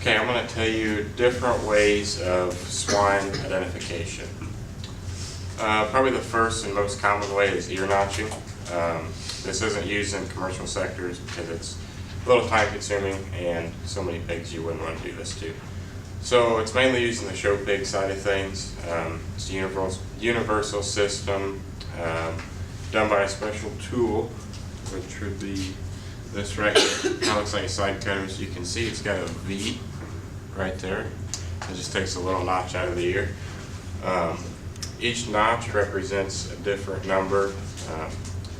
Okay, I'm going to tell you different ways of swine identification. Probably the first and most common way is ear notching. This isn't used in commercial sectors because it's a little time consuming and so many pigs you wouldn't want to do this to. So it's mainly used in the show pig side of things. It's a universal system done by a special tool, which would be this right here. Kind of looks like a side cutter, so you can see it's got a V right there. It just takes a little notch out of the ear. Each notch represents a different number,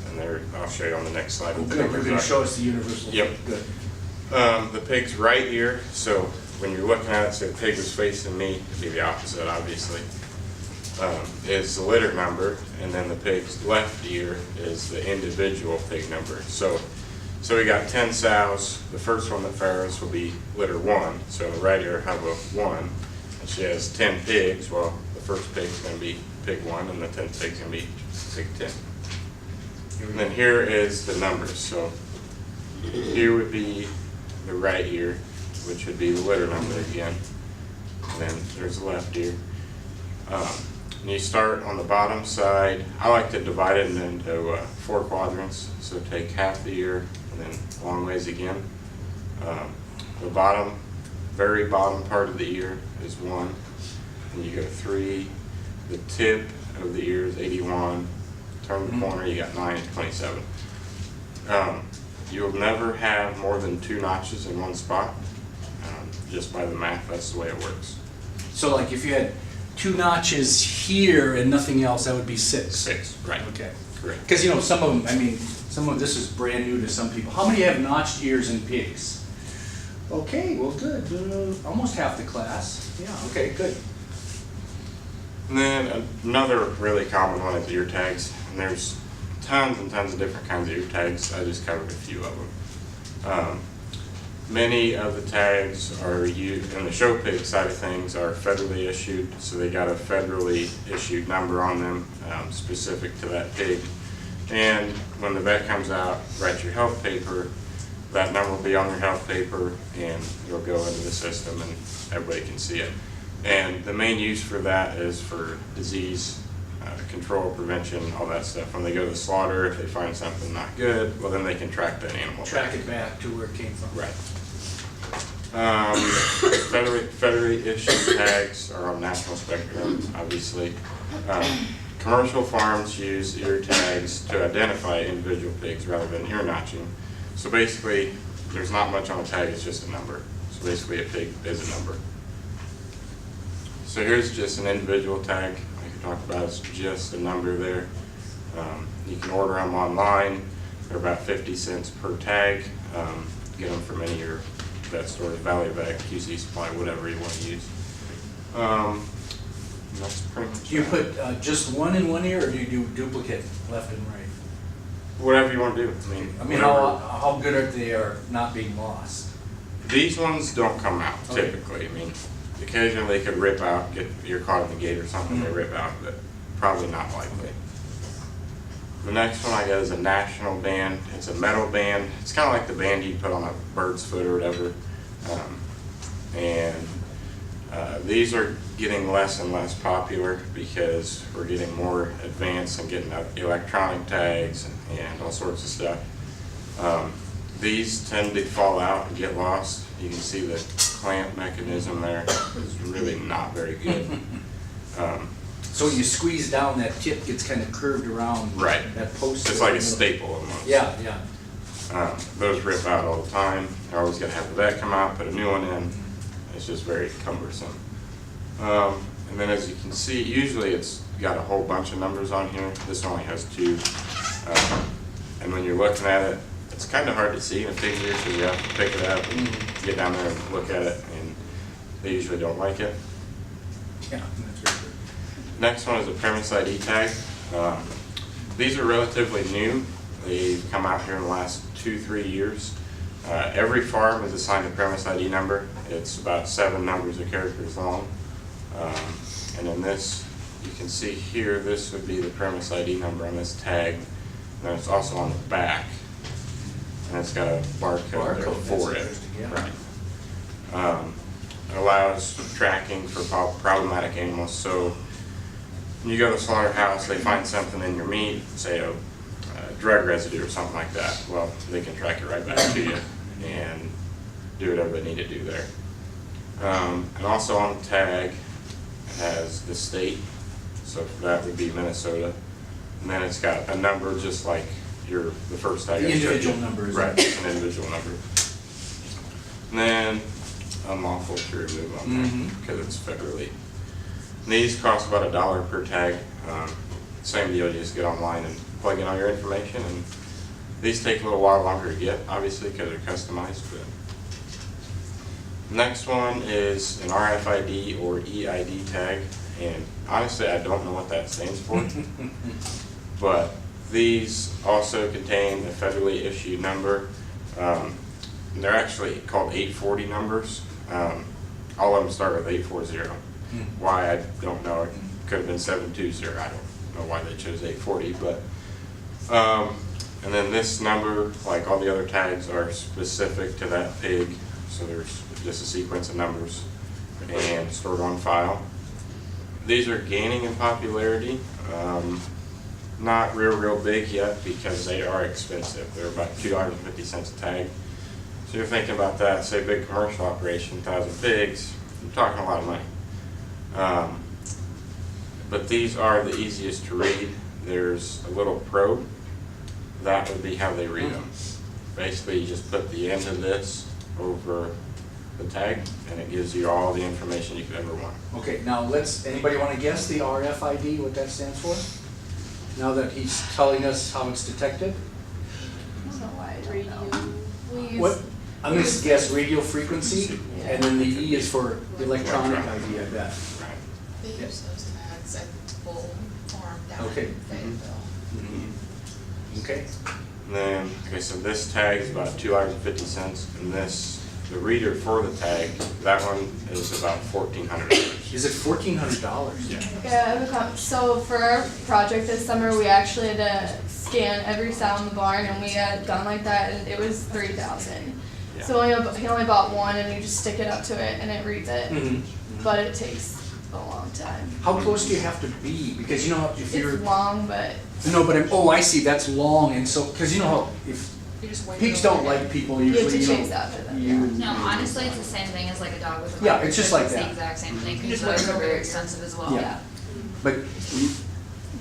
and there I'll show you on the next slide. Oh, good. You're going to show us the universal. Yep. Good. The pig's right ear, so when you're looking at it, say the pig was facing me, it'd be the opposite, obviously, is the litter number, and then the pig's left ear is the individual pig number. So we got 10 sows. The first one that farrows will be litter 1. So in the right ear, have a 1. And she has 10 pigs. Well, the first pig's going to be pig 1, and the 10th pig's going to be pig 10. And then here is the numbers. So here would be the right ear, which would be the litter number again. And then there's the left ear. And you start on the bottom side. I like to divide it into 4 quadrants. So take half the ear and then long ways again. The bottom, very bottom part of the ear is 1. And you go 3. The tip of the ear is 81. Turn the corner, you got 9 and 27. You'll never have more than 2 notches in one spot. Just by the math, that's the way it works. So like if you had 2 notches here and nothing else, that would be 6. 6, right. Okay. Correct. Because you know, some of them, I mean, some of this is brand new to some people. How many have notched ears in pigs? Okay, well good. Almost half the class. Yeah, okay, good. And then another really common one is ear tags. And there's tons and tons of different kinds of ear tags. I just covered a few of them. Many of the tags are used in the show pig side of things are federally issued, so they got a federally issued number on them specific to that pig. And when the vet comes out, write your health paper, that number will be on your health paper and it'll go into the system and everybody can see it. And the main use for that is for disease control, prevention, all that stuff. When they go to the slaughter, if they find something not good, well then they can track that animal. Track it back to where it came from. Right. Federally issued tags are on national spectrum, obviously. Commercial farms use ear tags to identify individual pigs rather than ear notching. So basically, there's not much on a tag, it's just a number. So basically a pig is a number. So here's just an individual tag. Like I talked about, it's just a number there. You can order them online. They're about 50 cents per tag. Get them from any of your vet stores, Valley Vet, QC Supply, whatever you want to use. That's pretty much Do you that. put just one in one ear, or do you do duplicate left and right? Whatever you want to do. I mean, how good are they are not being lost? These ones don't come out Okay. typically. I mean, occasionally they could rip out, you're caught in the gate or something, they rip out, but probably not likely. The next one I got is a national band. It's a metal band. It's kind of like the band you put on a bird's foot or whatever. These are getting less and less popular because we're getting more advanced and getting electronic tags and all sorts of stuff. These tend to fall out and get lost. You can see the clamp mechanism there is really not very good. So when you squeeze down, that tip gets kind of curved around. Right. That post. It's like a staple almost. Yeah, yeah. Those rip out all the time. You're always going to have the vet come out, put a new one in. It's just very cumbersome. And then as you can see, usually it's got a whole bunch of numbers on here. This only has 2. And when you're looking at it, it's kind of hard to see in a pig ear, so you have to pick it up and get down there and look at it, and they usually don't like it. Yeah, that's right. Next one is a premise ID tag. These are relatively new. They've come out here in the last 2-3 years. Every farm is assigned a premise ID number. It's about 7 numbers of characters long. And in this, you can see here, this would be the premise ID number on this tag. And it's also on the back. And it's got a barcode there for it. Yeah. Right. allows tracking for problematic animals. So when you go to the slaughterhouse, they find something in your meat, say a drug residue or something like that. Well, they can track it right back to you and do whatever they need to do there. And also on the tag it has the state, so that would be Minnesota. And then it's got a number just like the first tag. The individual number, right? It's an individual number. And then unlawful to remove on there because it's federally. And these cost about $1 per tag. Same deal, you just get online and plug in all your information. And these take a little while longer to get, obviously, because they're customized. But next one is an RFID or EID tag, and honestly, I don't know what that stands for. But these also contain a federally issued number. They're actually called 840 numbers. All of them start with 840. Why, I don't know. It could have been 720. I don't know why they chose 840. But and then this number, like all the other tags, are specific to that pig. So there's just a sequence of numbers and stored on file. These are gaining in popularity. Not real big yet because they are expensive. They're about $2.50 a tag. So you're thinking about that, say big commercial operation, 1,000 pigs, you're talking a lot of money. But these are the easiest to read. There's a little probe. That would be how they read them. Basically, you just put the end of this over the tag and it gives you all the information you could ever want. Okay, now anybody want to guess the RFID, what that stands for? Now that he's telling us how it's detected? I don't know why I don't know. We use, What? I'm going to guess radio frequency, and then the E is for electronic ID, I bet. Right. They use those tags at full farm down Okay. in Fayetteville. Okay. And then, okay, so this tag is about $2.50, and the reader for the tag, that one is about $1,400. Is it $1,400? Yeah. yeah, I have a so for our project this summer, we actually had to scan every sow in the barn, and we had done like that, and it was 3,000. Yeah. So he only bought one, and you just stick it up to it, and it reads it. But it takes a long time. How close do you have to be? Because you know if you're It's long, but no, but oh, I see. That's long, and so because you know how if You just wait pigs till don't the like end. people you have usually, to you chase know, after them. you. No, honestly, it's the same thing as like a dog with a Yeah, bone. it's just like It's that. the exact same thing, You because just those wait are over very here. expensive as well. Yeah. But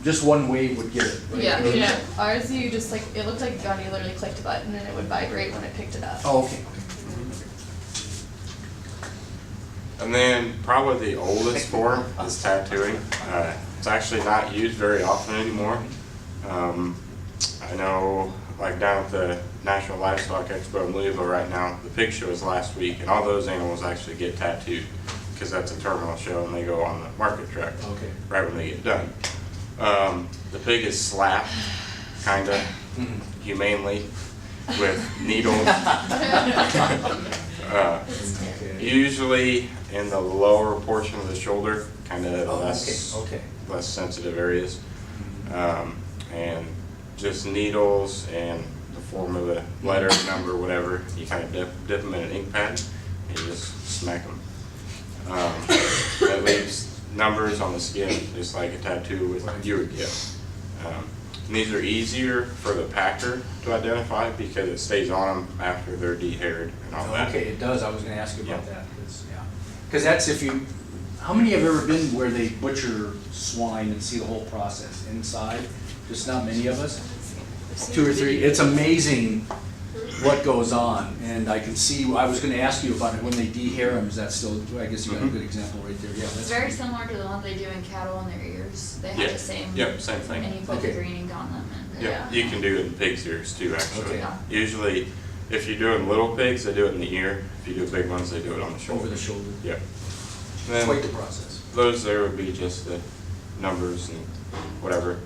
just one wave would get it. Right? Yeah, Yeah. ours you just like, it looked like a gun, you literally clicked a button and it would vibrate when it picked it up. Oh, okay. And then probably the oldest form is tattooing. It's actually not used very often anymore. I know, like down at the National Livestock Expo in Louisville right now, the pig show was last week, and all those animals actually get tattooed because that's a terminal show and they go on the market truck Okay. right when they get done. The pig is slapped, kind of humanely, with needles. Usually in the lower portion of the shoulder, kind of Oh, less sensitive areas, and just needles and the form of a letter, number, whatever. You kind of dip them in an ink pad and you just smack them. That leaves numbers on the skin, just like a tattoo you would get. And these are easier for the packer to identify because it stays on them after they're de-haired and all that. Okay, it does. I was going to ask you about Yeah. that. Because that's if you. How many have ever been where they butcher swine and see the whole process inside? Just not many of us. 2 or 3. It's amazing what goes on, and I can see. I was going to ask you about it when they de-hair them. Is that still? I guess you got a good example right there. Yeah, It's that's very similar to the ones they do in cattle in their ears. They have Yeah. the same. Yep, same thing. And you put Okay. the green ink on them. And Yeah, you can do it in pigs' ears too, actually. Okay. Usually, if you're doing little pigs, they do it in the ear. If you do big ones, they do it on the shoulder. over the shoulder. Yep. And Quite the then process. those there would be just the numbers and whatever.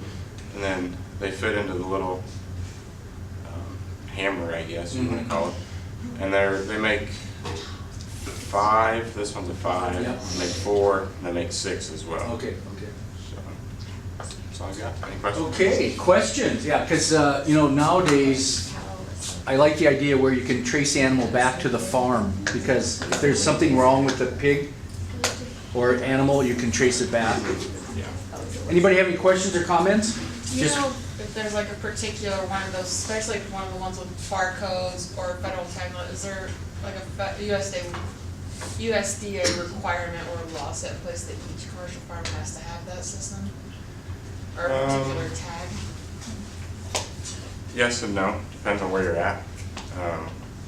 And then they fit into the little hammer, I guess you want to call it. And they make 5. This one's a 5. Yep. They make 4, and they make 6 as well. Okay. So that's all I got. Any questions? Okay. Questions? Yeah, because nowadays. cattle is- I like the idea where you can trace the animal back to the farm, because if there's something wrong with the pig, or animal, you can trace it back. Yeah. Anybody have any questions or comments? You Just- know, if there's like a particular one of those, especially if one of the ones with barcodes or federal tag, is there like a USDA requirement or law set in place that each commercial farm has to have that system? Or a particular tag? Yes and no, depends on where you're at.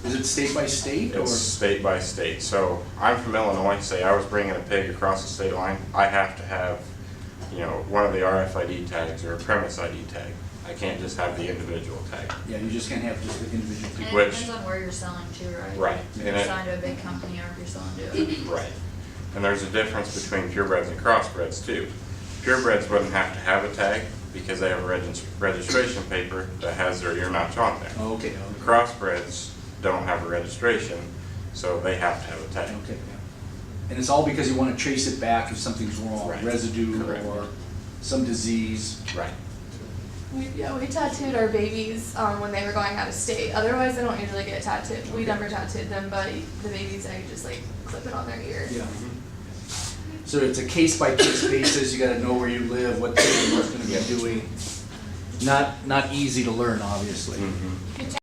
Is it state by state, or? It's state by state. So I'm from Illinois, say I was bringing a pig across the state line, I have to have, you know, one of the RFID tags or a premise ID tag. I can't just have the individual tag. Yeah, you just can't have just the individual And people. it Which- depends on where you're selling to, right? Right. If And you're it- selling to a big company or if you're selling to a. Right. And there's a difference between purebreds and crossbreds too. Purebreds wouldn't have to have a tag because they have a registration paper that has their Youre Not You on there. Oh, okay, Crossbreds don't have a registration, so they have to have a tag. okay, yeah. And it's all because you want to trace it back if something's wrong, Right. residue Correct. or some disease. Right. We tattooed our babies when they were going out of state. Otherwise, they don't usually get tattooed. We never tattooed them, but the babies, I just like clip it on their ear. Yeah. So it's a case by case basis, you gotta know where you live, what the animal's gonna be doing. Not easy to learn, obviously. Mhm.